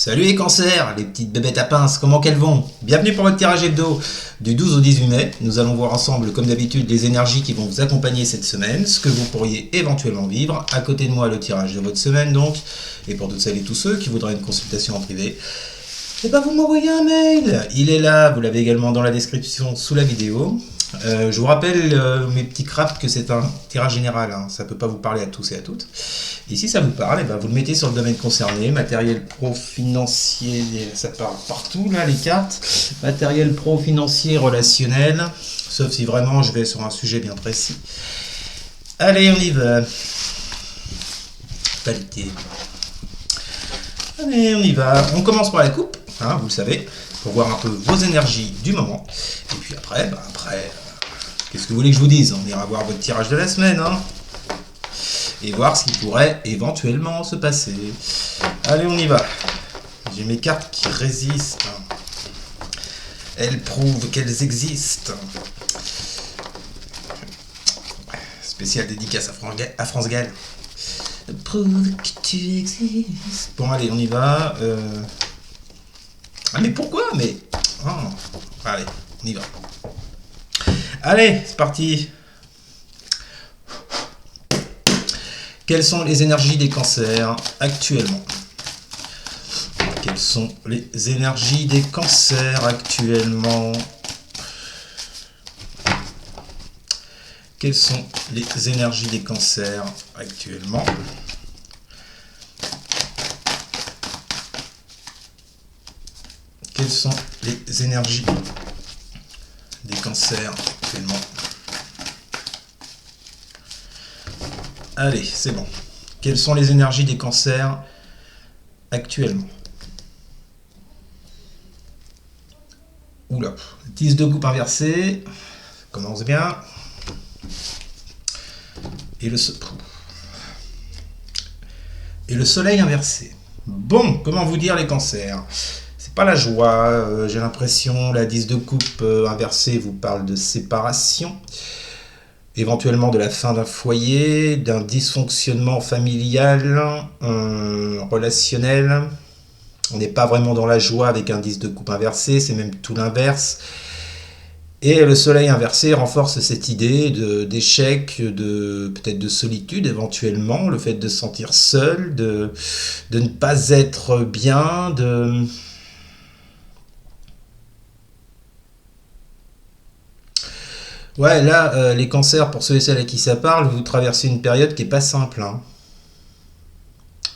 Salut les cancers, les petites bébêtes à pince, comment qu'elles vont? Bienvenue pour votre tirage hebdo du 12 au 18 mai. Nous allons voir ensemble, comme d'habitude, les énergies qui vont vous accompagner cette semaine, ce que vous pourriez éventuellement vivre. À côté de moi, le tirage de votre semaine donc. Et pour toutes celles et tous ceux qui voudraient une consultation en privé, eh ben vous m'envoyez un mail. Il est là, vous l'avez également dans la description sous la vidéo. Je vous rappelle, mes petits craps, que c'est un tirage général, hein. Ça ne peut pas vous parler à tous et à toutes. Et si ça vous parle, eh ben vous le mettez sur le domaine concerné, matériel pro-financier, ça parle partout là, les cartes. Matériel pro-financier, relationnel, sauf si vraiment je vais sur un sujet bien précis. Allez, on y va. Palité. Allez, on y va. On commence par la coupe, hein, vous le savez, pour voir un peu vos énergies du moment. Et puis après, qu'est-ce que vous voulez que je vous dise? On ira voir votre tirage de la semaine, hein, et voir ce qui pourrait éventuellement se passer. Allez, on y va. J'ai mes cartes qui résistent. Elles prouvent qu'elles existent. Spéciale dédicace à France Gall. Prouve que tu existes. Bon, allez, on y va. Ah, mais pourquoi? Mais... Oh. Allez, on y va. Allez, c'est parti. Quelles sont les énergies des cancers actuellement? Quelles sont les énergies des cancers actuellement? Quelles sont les énergies des cancers actuellement? Quelles sont les énergies des cancers actuellement? Allez, c'est bon. Quelles sont les énergies des cancers actuellement? Oula, 10 de coupe inversée. Ça commence bien. Et le soleil inversé. Bon, comment vous dire les cancers? C'est pas la joie, j'ai l'impression. La 10 de coupe inversée vous parle de séparation. Éventuellement de la fin d'un foyer, d'un dysfonctionnement familial, relationnel. On n'est pas vraiment dans la joie avec un 10 de coupe inversé, c'est même tout l'inverse. Et le soleil inversé renforce cette idée d'échec, peut-être de solitude éventuellement, le fait de se sentir seul, de ne pas être bien, Ouais, là, les cancers, pour ceux et celles à qui ça parle, vous traversez une période qui n'est pas simple, hein.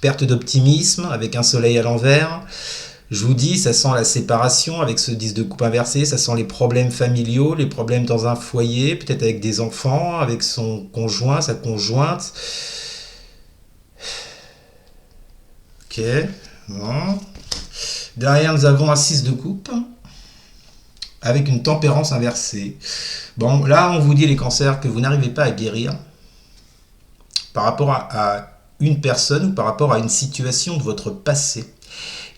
Perte d'optimisme avec un soleil à l'envers. Je vous dis, ça sent la séparation avec ce 10 de coupe inversé, ça sent les problèmes familiaux, les problèmes dans un foyer, peut-être avec des enfants, avec son conjoint, sa conjointe. Ok, bon. Derrière, nous avons un 6 de coupe avec une tempérance inversée. Bon, là, on vous dit, les cancers, que vous n'arrivez pas à guérir par rapport à une personne ou par rapport à une situation de votre passé.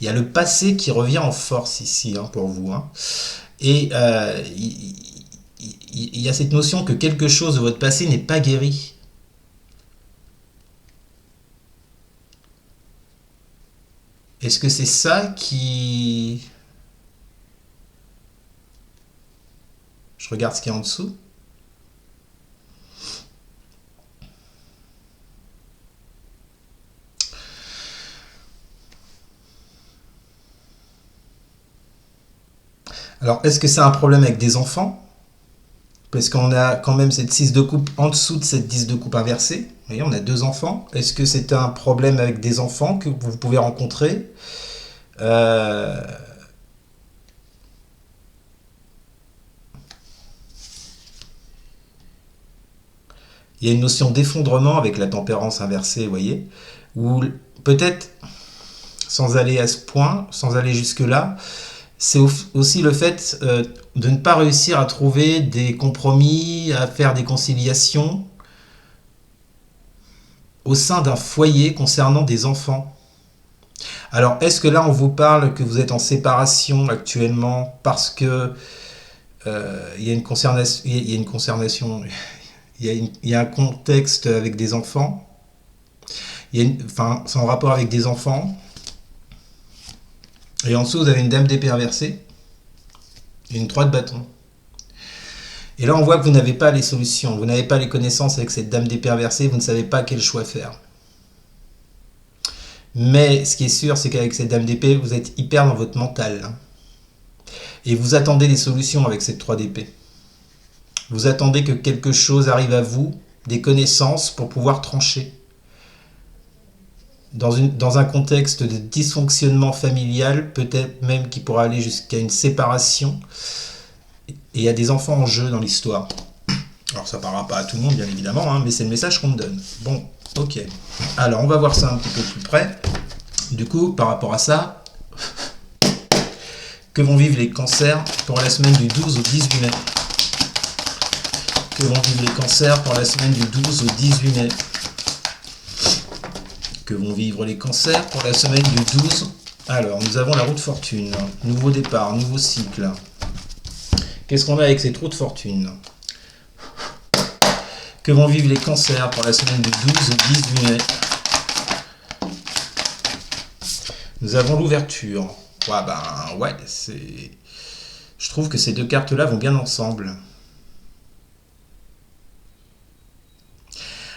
Il y a le passé qui revient en force ici, hein, pour vous, hein. Et il y a cette notion que quelque chose de votre passé n'est pas guéri. Est-ce que c'est ça qui... Je regarde ce qu'il y a en dessous. Alors, est-ce que c'est un problème avec des enfants? Parce qu'on a quand même cette 6 de coupe en dessous de cette 10 de coupe inversée. Vous voyez, on a deux enfants. Est-ce que c'est un problème avec des enfants que vous pouvez rencontrer? Euh, Il y a une notion d'effondrement avec la tempérance inversée, vous voyez, ou peut-être, sans aller à ce point, sans aller jusque-là, c'est aussi le fait de ne pas réussir à trouver des compromis, à faire des conciliations au sein d'un foyer concernant des enfants. Alors, est-ce que là, on vous parle que vous êtes en séparation actuellement parce que il y a une concernation, il y a un contexte avec des enfants, enfin, c'est en rapport avec des enfants, Et en dessous, vous avez une dame d'épée inversée et une 3 de bâton. Et là, on voit que vous n'avez pas les solutions, vous n'avez pas les connaissances avec cette dame d'épée inversée, vous ne savez pas quel choix faire. Mais ce qui est sûr, c'est qu'avec cette dame d'épée, vous êtes hyper dans votre mental. Et vous attendez des solutions avec cette 3 d'épée. Vous attendez que quelque chose arrive à vous, des connaissances pour pouvoir trancher. Dans un contexte de dysfonctionnement familial, peut-être même qui pourra aller jusqu'à une séparation. Et il y a des enfants en jeu dans l'histoire. Alors ça ne parlera pas à tout le monde, bien évidemment, hein, mais c'est le message qu'on me donne. Bon, ok. Alors on va voir ça un petit peu plus près. Du coup, par rapport à ça, que vont vivre les cancers pour la semaine du 12 au 18 mai? Que vont vivre les cancers pour la semaine du 12 au 18 mai? Que vont vivre les cancers pour la semaine du 12? Alors, nous avons la roue de fortune. Nouveau départ, nouveau cycle. Qu'est-ce qu'on a avec cette roue de fortune? Que vont vivre les cancers pour la semaine du 12 au 18 mai? Nous avons l'ouverture. Ouais, ben, ouais, c'est... Je trouve que ces deux cartes-là vont bien ensemble.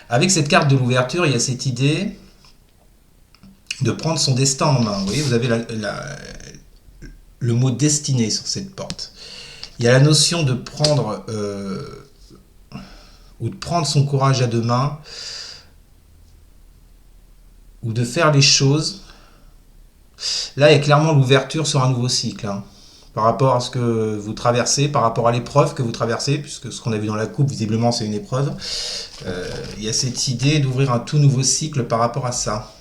Avec cette carte de l'ouverture, il y a cette idée de prendre son destin en main. Vous voyez, vous avez le mot destinée sur cette porte. Il y a la notion de prendre ou de prendre son courage à deux mains ou de faire les choses. Là, il y a clairement l'ouverture sur un nouveau cycle. Hein, par rapport à ce que vous traversez, par rapport à l'épreuve que vous traversez, puisque ce qu'on a vu dans la coupe, visiblement, c'est une épreuve. Il y a cette idée d'ouvrir un tout nouveau cycle par rapport à ça.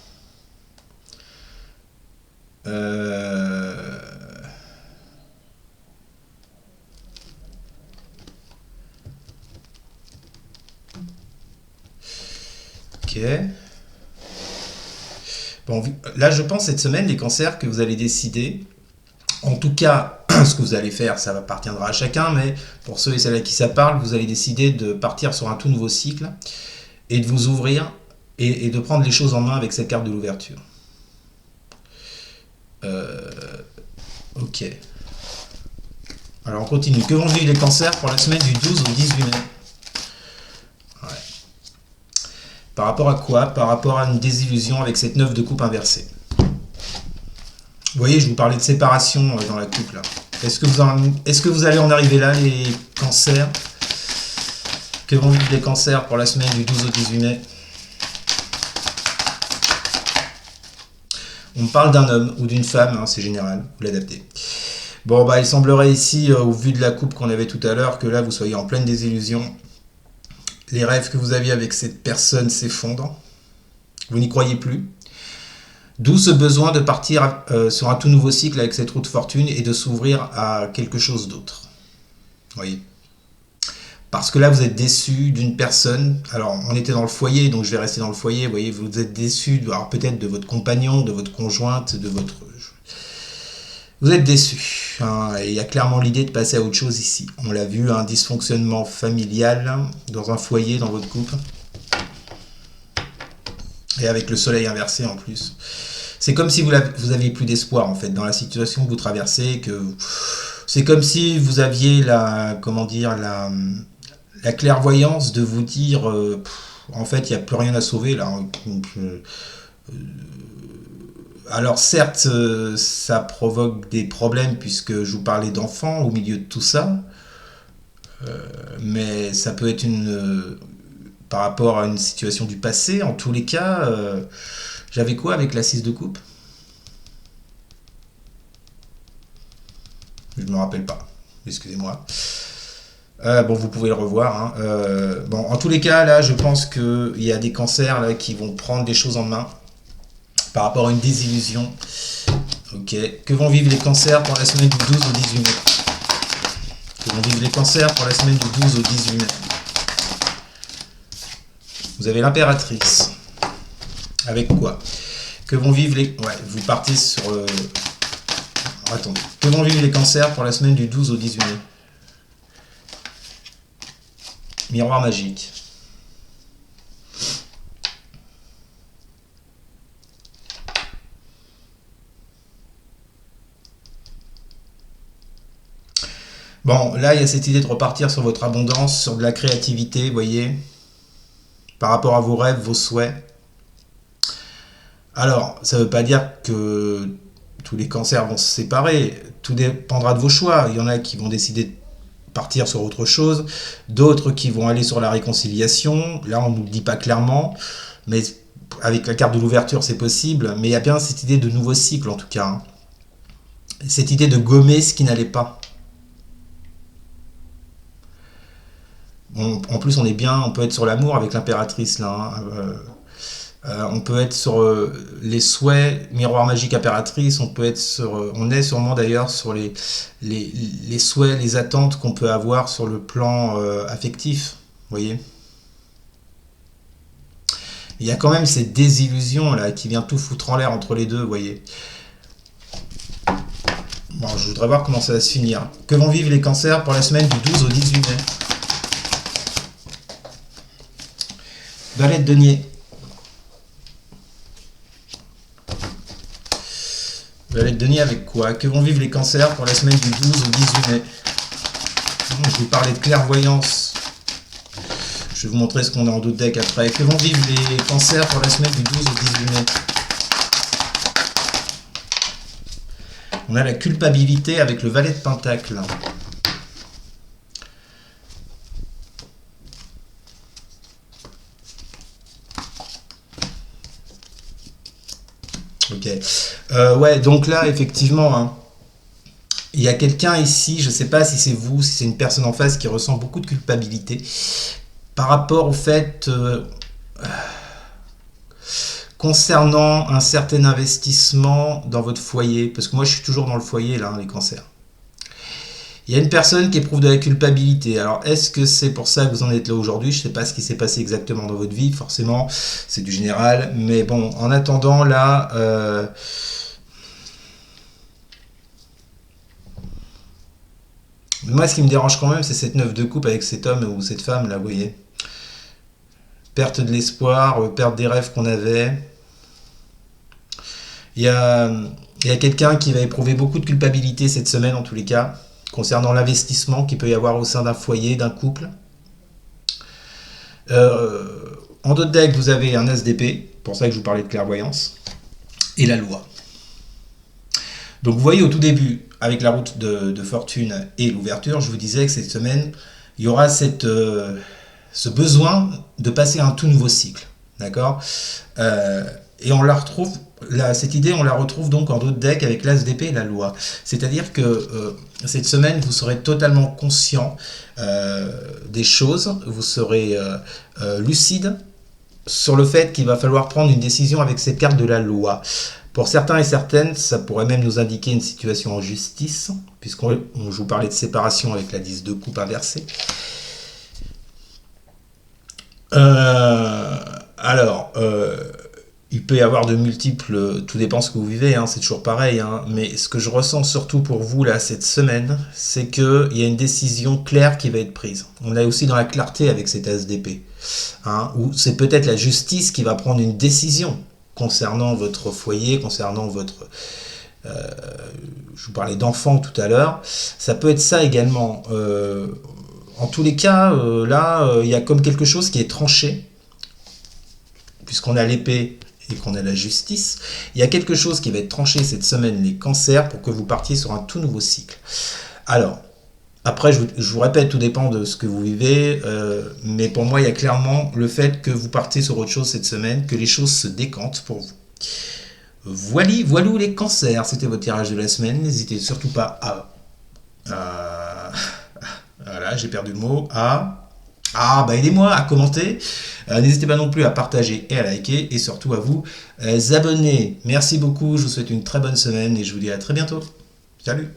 Ok. Bon, là, je pense cette semaine, les cancers, que vous allez décider. En tout cas, ce que vous allez faire, ça appartiendra à chacun, mais pour ceux et celles à qui ça parle, vous allez décider de partir sur un tout nouveau cycle et de vous ouvrir et de prendre les choses en main avec cette carte de l'ouverture. Ok. Alors on continue. Que vont vivre les cancers pour la semaine du 12 au 18 mai? Ouais. Par rapport à quoi? Par rapport à une désillusion avec cette 9 de coupe inversée. Vous voyez, je vous parlais de séparation dans la coupe là. Est-ce que vous allez en arriver là, les cancers? Que vont vivre les cancers pour la semaine du 12 au 18 mai? On parle d'un homme ou d'une femme, hein, c'est général, vous l'adaptez. Bon, bah, il semblerait ici, au vu de la coupe qu'on avait tout à l'heure, que là, vous soyez en pleine désillusion. Les rêves que vous aviez avec cette personne s'effondrent. Vous n'y croyez plus. D'où ce besoin de partir sur un tout nouveau cycle avec cette roue de fortune et de s'ouvrir à quelque chose d'autre. Vous voyez? Parce que là, vous êtes déçu d'une personne. Alors, on était dans le foyer, donc je vais rester dans le foyer. Vous voyez, vous êtes déçu, alors peut-être de votre compagnon, de votre conjointe, de votre... Vous êtes déçu. Hein, et il y a clairement l'idée de passer à autre chose ici. On l'a vu, un dysfonctionnement familial dans un foyer, dans votre couple. Et avec le soleil inversé en plus. C'est comme si vous aviez plus d'espoir en fait dans la situation que vous traversez. C'est comme si vous aviez la clairvoyance de vous dire en fait il n'y a plus rien à sauver là. Alors certes ça provoque des problèmes puisque je vous parlais d'enfants au milieu de tout ça. Mais ça peut être par rapport à une situation du passé. En tous les cas, j'avais quoi avec la 6 de coupe? Je ne me rappelle pas. Excusez-moi. Bon, vous pouvez le revoir. Hein. Bon, en tous les cas, là, je pense qu'il y a des cancers là, qui vont prendre des choses en main par rapport à une désillusion. Ok. Que vont vivre les cancers pour la semaine du 12 au 18 mai? Que vont vivre les cancers pour la semaine du 12 au 18 mai? Vous avez l'impératrice. Avec quoi? Que vont vivre les... Ouais, vous partez sur... Attendez. Que vont vivre les cancers pour la semaine du 12 au 18 mai? Miroir magique. Bon, là, il y a cette idée de repartir sur votre abondance, sur de la créativité, vous voyez, par rapport à vos rêves, vos souhaits. Alors, ça ne veut pas dire que tous les cancers vont se séparer. Tout dépendra de vos choix. Il y en a qui vont décider de partir sur autre chose, d'autres qui vont aller sur la réconciliation. Là, on ne nous le dit pas clairement, mais avec la carte de l'ouverture, c'est possible. Mais il y a bien cette idée de nouveau cycle, en tout cas. Hein. Cette idée de gommer ce qui n'allait pas. En plus, on est bien, on peut être sur l'amour avec l'impératrice, là. Hein. On peut être sur les souhaits, miroir magique impératrice, on peut être sur, on est sûrement d'ailleurs sur les souhaits, les attentes qu'on peut avoir sur le plan affectif, vous voyez. Il y a quand même cette désillusion là qui vient tout foutre en l'air entre les deux, vous voyez. Bon, je voudrais voir comment ça va se finir. Que vont vivre les cancers pour la semaine du 12 au 18 mai? Valet de denier. Valet de denier avec quoi? Que vont vivre les cancers pour la semaine du 12 au 18 mai? Je vous parlais de clairvoyance. Je vais vous montrer ce qu'on a en dos de deck après. Que vont vivre les cancers pour la semaine du 12 au 18 mai? On a la culpabilité avec le valet de pentacle. Ok. Ouais, donc là, effectivement, hein, il y a quelqu'un ici, je ne sais pas si c'est vous, si c'est une personne en face qui ressent beaucoup de culpabilité par rapport au fait concernant un certain investissement dans votre foyer, parce que moi je suis toujours dans le foyer là, les cancers. Il y a une personne qui éprouve de la culpabilité. Alors, est-ce que c'est pour ça que vous en êtes là aujourd'hui? Je ne sais pas ce qui s'est passé exactement dans votre vie, forcément, c'est du général. Mais bon, en attendant, là, moi, ce qui me dérange quand même, c'est cette 9 de coupe avec cet homme ou cette femme, là, vous voyez. Perte de l'espoir, perte des rêves qu'on avait. Il y a quelqu'un qui va éprouver beaucoup de culpabilité cette semaine, en tous les cas, concernant l'investissement qu'il peut y avoir au sein d'un foyer, d'un couple. En dos de deck, vous avez un as d'épée, pour ça que je vous parlais de clairvoyance, et la loi. Donc vous voyez au tout début, avec la route de fortune et l'ouverture, je vous disais que cette semaine, il y aura ce besoin de passer à un tout nouveau cycle. D'accord? Et on la retrouve, cette idée, on la retrouve donc en dos de deck avec l'as d'épée et la loi. C'est-à-dire que cette semaine, vous serez totalement conscient des choses, vous serez lucide sur le fait qu'il va falloir prendre une décision avec cette carte de la loi. Pour certains et certaines, ça pourrait même nous indiquer une situation en justice, puisqu'on je vous parlais de séparation avec la 10 de coupe inversée. Il peut y avoir de multiples, tout dépend ce que vous vivez, hein, c'est toujours pareil, hein, mais ce que je ressens surtout pour vous là cette semaine, c'est qu'il y a une décision claire qui va être prise. On est aussi dans la clarté avec cet as d'épée, hein, où c'est peut-être la justice qui va prendre une décision concernant votre foyer, concernant votre... je vous parlais d'enfants tout à l'heure, ça peut être ça également. En tous les cas, il y a comme quelque chose qui est tranché, puisqu'on a l'épée et qu'on a la justice, il y a quelque chose qui va être tranché cette semaine, les cancers, pour que vous partiez sur un tout nouveau cycle. Alors, après, je vous répète, tout dépend de ce que vous vivez, mais pour moi, il y a clairement le fait que vous partez sur autre chose cette semaine, que les choses se décantent pour vous. Voilou les cancers, c'était votre tirage de la semaine, n'hésitez surtout pas voilà, j'ai perdu le mot, aidez-moi à commenter. N'hésitez pas non plus à partager et à liker, et surtout à vous abonner. Merci beaucoup, je vous souhaite une très bonne semaine et je vous dis à très bientôt. Salut!